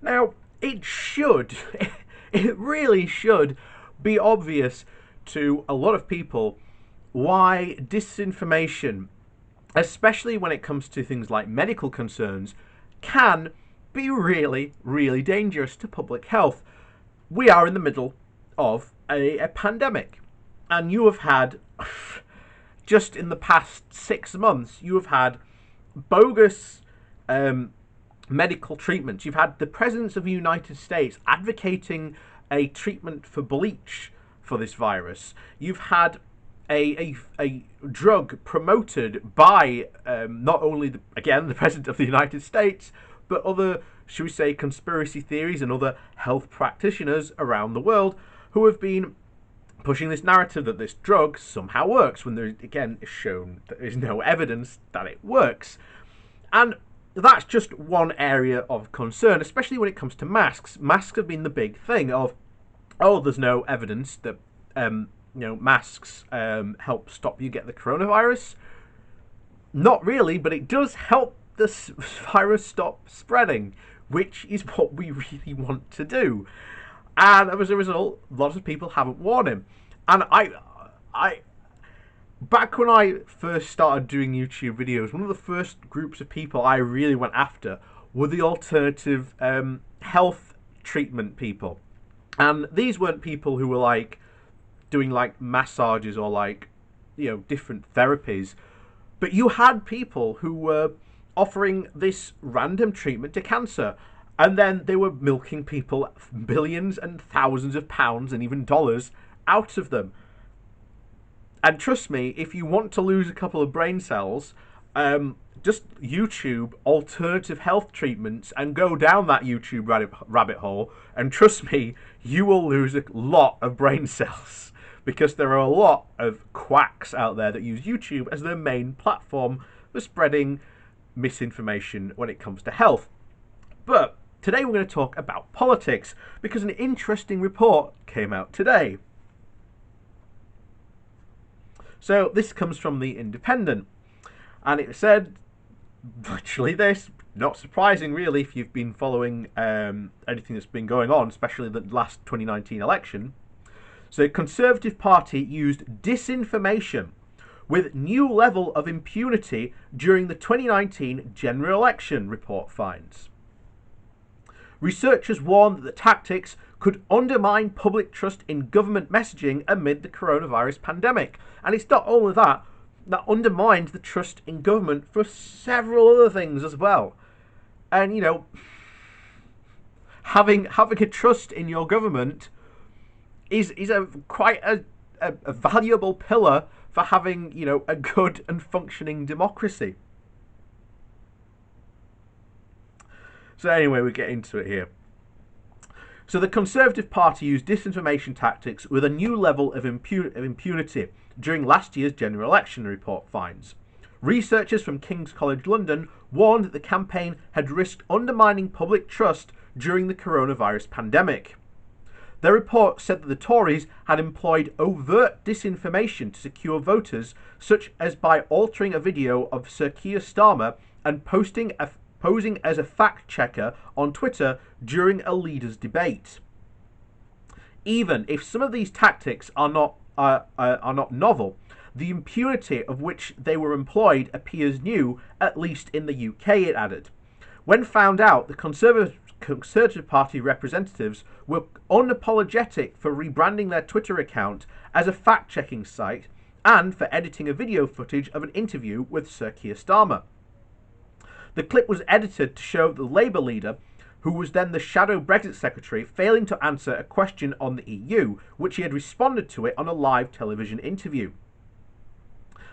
Now, it should, it really should be obvious to a lot of people why disinformation, especially when it comes to things like medical concerns, can be really, really dangerous to public health. We are in the middle of a pandemic, and you have had, just in the past 6 months, you have had bogus medical treatments. You've had the presidents of the United States advocating a treatment for bleach for this virus. You've had a drug promoted by not only, the president of the United States, but other, should we say, conspiracy theories and other health practitioners around the world who have been pushing this narrative that this drug somehow works when there, again, is shown that there's no evidence that it works. And that's just one area of concern, especially when it comes to masks. Masks have been the big thing of, oh, there's no evidence that masks help stop you get the coronavirus. Not really, but it does help the virus stop spreading, which is what we really want to do. And as a result, lots of people haven't worn him. And I back when I first started doing YouTube videos, one of the first groups of people I really went after were the alternative health treatment people. And these weren't people who were like doing like massages or like, different therapies. But you had people who were offering this random treatment to cancer. And then they were milking people billions and thousands of pounds and even dollars out of them. And trust me, if you want to lose a couple of brain cells, just YouTube alternative health treatments and go down that YouTube rabbit hole. And trust me, you will lose a lot of brain cells, because there are a lot of quacks out there that use YouTube as their main platform for spreading misinformation when it comes to health. But today we're going to talk about politics, because an interesting report came out today. So this comes from The Independent, and it said literally this, not surprising really if you've been following anything that's been going on, especially the last 2019 election. So Conservative Party used disinformation with new level of impunity during the 2019 general election, report finds. Researchers warn that the tactics could undermine public trust in government messaging amid the coronavirus pandemic. And it's not only that undermines the trust in government for several other things as well. And, having a trust in your government is quite a valuable pillar for having, a good and functioning democracy. So anyway, we get into it here. So the Conservative Party used disinformation tactics with a new level of impunity during last year's general election, report finds. Researchers from King's College London warned that the campaign had risked undermining public trust during the coronavirus pandemic. Their report said that the Tories had employed overt disinformation to secure voters, such as by altering a video of Sir Keir Starmer and posing as a fact-checker on Twitter during a leaders' debate. Even if some of these tactics are not novel, the impunity of which they were employed appears new, at least in the UK, it added. When found out, the Conservative Party representatives were unapologetic for rebranding their Twitter account as a fact-checking site and for editing a video footage of an interview with Sir Keir Starmer. The clip was edited to show the Labour leader, who was then the shadow Brexit secretary, failing to answer a question on the EU, which he had responded to it on a live television interview.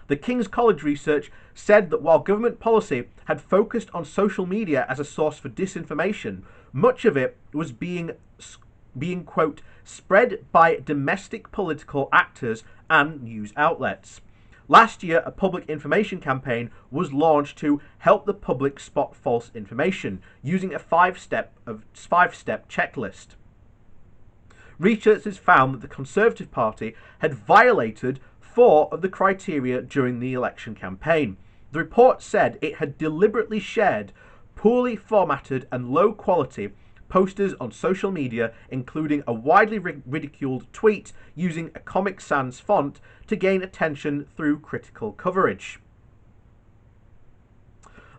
The King's College research said that while government policy had focused on social media as a source for disinformation, much of it was being quote, spread by domestic political actors and news outlets. Last year, a public information campaign was launched to help the public spot false information, using a five-step checklist. Researchers found that the Conservative Party had violated 4 of the criteria during the election campaign. The report said it had deliberately shared poorly formatted and low-quality posters on social media, including a widely ridiculed tweet using a Comic Sans font to gain attention through critical coverage.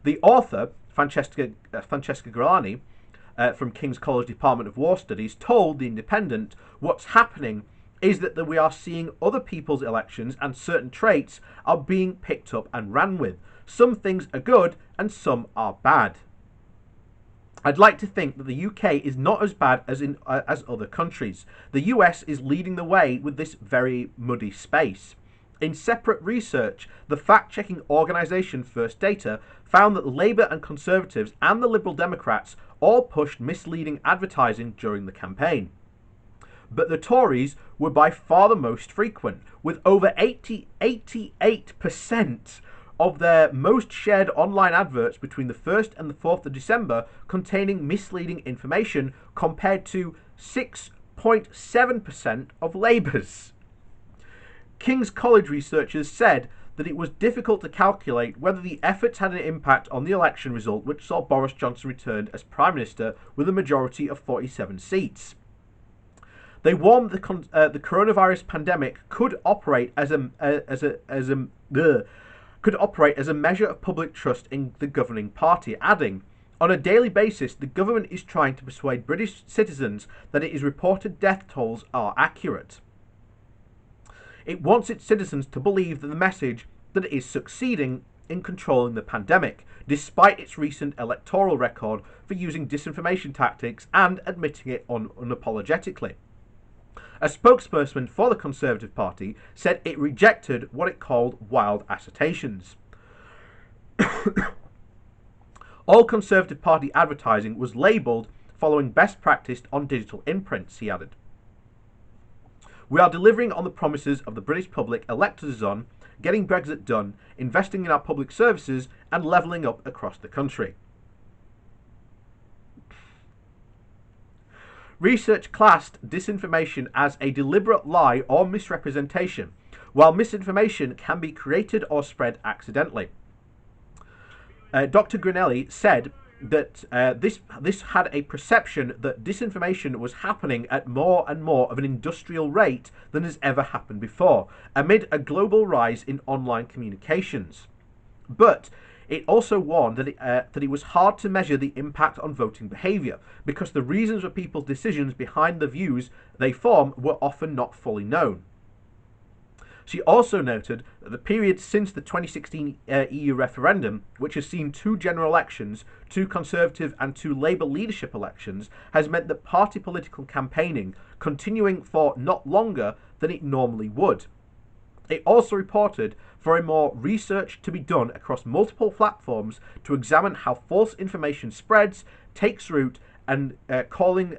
The author, Francesca Grani, from King's College Department of War Studies, told The Independent, "What's happening is that we are seeing other people's elections and certain traits are being picked up and ran with. Some things are good and some are bad. I'd like to think that the UK is not as bad as other countries. The US is leading the way with this very muddy space." In separate research, the fact-checking organisation First Data found that the Labour and Conservatives and the Liberal Democrats all pushed misleading advertising during the campaign. But the Tories were by far the most frequent, with over 88% of their most shared online adverts between the 1st and the 4th of December containing misleading information, compared to 6.7% of Labour's. King's College researchers said that it was difficult to calculate whether the efforts had an impact on the election result, which saw Boris Johnson returned as Prime Minister with a majority of 47 seats. They warned the coronavirus pandemic could operate as a measure of public trust in the governing party, adding, "On a daily basis, the government is trying to persuade British citizens that its reported death tolls are accurate. It wants its citizens to believe that the message that it is succeeding in controlling the pandemic, despite its recent electoral record for using disinformation tactics and admitting it unapologetically." A spokesperson for the Conservative Party said it rejected what it called wild assertions. All Conservative Party advertising was labelled following best practice on digital imprints, he added. "We are delivering on the promises of the British public elected us on, getting Brexit done, investing in our public services, and levelling up across the country." Research classed disinformation as a deliberate lie or misrepresentation, while misinformation can be created or spread accidentally. Dr. Grinelli said that this had a perception that disinformation was happening at more and more of an industrial rate than has ever happened before, amid a global rise in online communications. But it also warned that it was hard to measure the impact on voting behaviour, because the reasons for people's decisions behind the views they form were often not fully known. She also noted that the period since the 2016 EU referendum, which has seen 2 general elections, 2 Conservative and 2 Labour leadership elections, has meant that party political campaigning continuing for not longer than it normally would. It also reported for more research to be done across multiple platforms to examine how false information spreads, takes root, and calling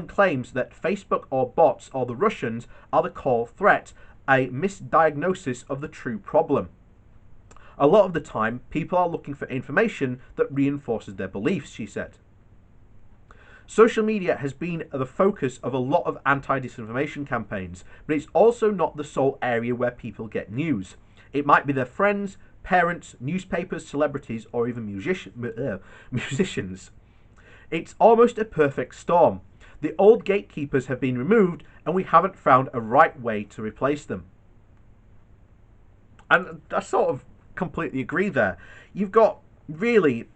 claims that Facebook or bots or the Russians are the core threat a misdiagnosis of the true problem. A lot of the time, people are looking for information that reinforces their beliefs, she said. Social media has been the focus of a lot of anti-disinformation campaigns, but it's also not the sole area where people get news. It might be their friends, parents, newspapers, celebrities, or even musicians. It's almost a perfect storm. The old gatekeepers have been removed, and we haven't found a right way to replace them. And I sort of completely agree there. You've got really,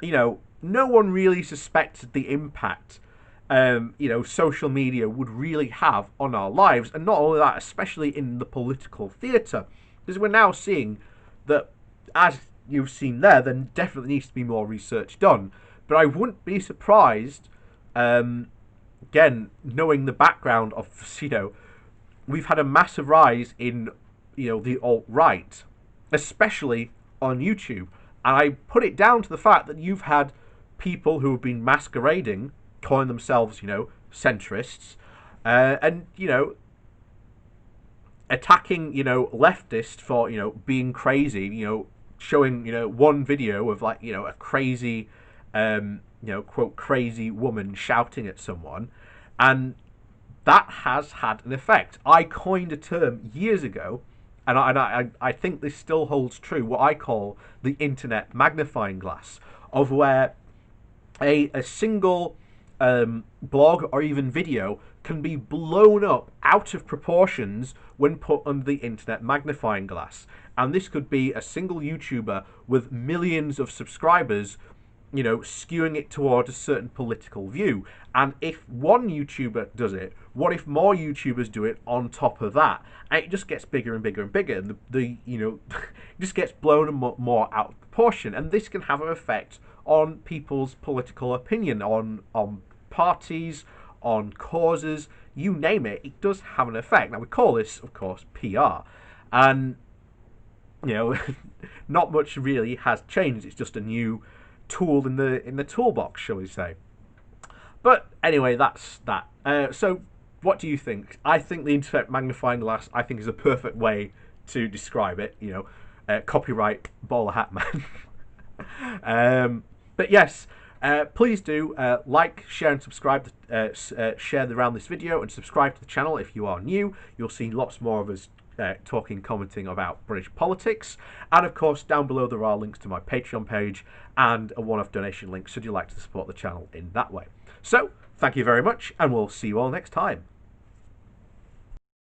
no one really suspects the impact social media would really have on our lives. And not only that, especially in the political theatre, because we're now seeing that, as you've seen there definitely needs to be more research done. But I wouldn't be surprised, again, knowing the background of, we've had a massive rise in, the alt-right, especially on YouTube. And I put it down to the fact that you've had people who have been masquerading, calling themselves, centrists, and, attacking, leftists for, being crazy, showing, one video of a crazy, quote, crazy woman shouting at someone. And that has had an effect. I coined a term years ago, and I think this still holds true, what I call the internet magnifying glass, of where a single blog or even video can be blown up out of proportions when put under the internet magnifying glass. And this could be a single YouTuber with millions of subscribers, skewing it towards a certain political view. And if one YouTuber does it, what if more YouTubers do it on top of that? And it just gets bigger and bigger and bigger. And it just gets blown more out of proportion. And this can have an effect on people's political opinion, on parties, on causes, you name it. It does have an effect. Now we call this, of course, PR, and not much really has changed. It's just a new tool in the toolbox, shall we say? But anyway, that's that. So, what do you think? I think the internet magnifying glass, I think, is a perfect way to describe it. Copyright bowler hat man. But yes, please do like, share, and subscribe. Share around this video and subscribe to the channel if you are new. You'll see lots more of us talking, commenting about British politics. And of course, down below there are links to my Patreon page and a one-off donation link should you like to support the channel in that way. So, thank you very much, and we'll see you all next time.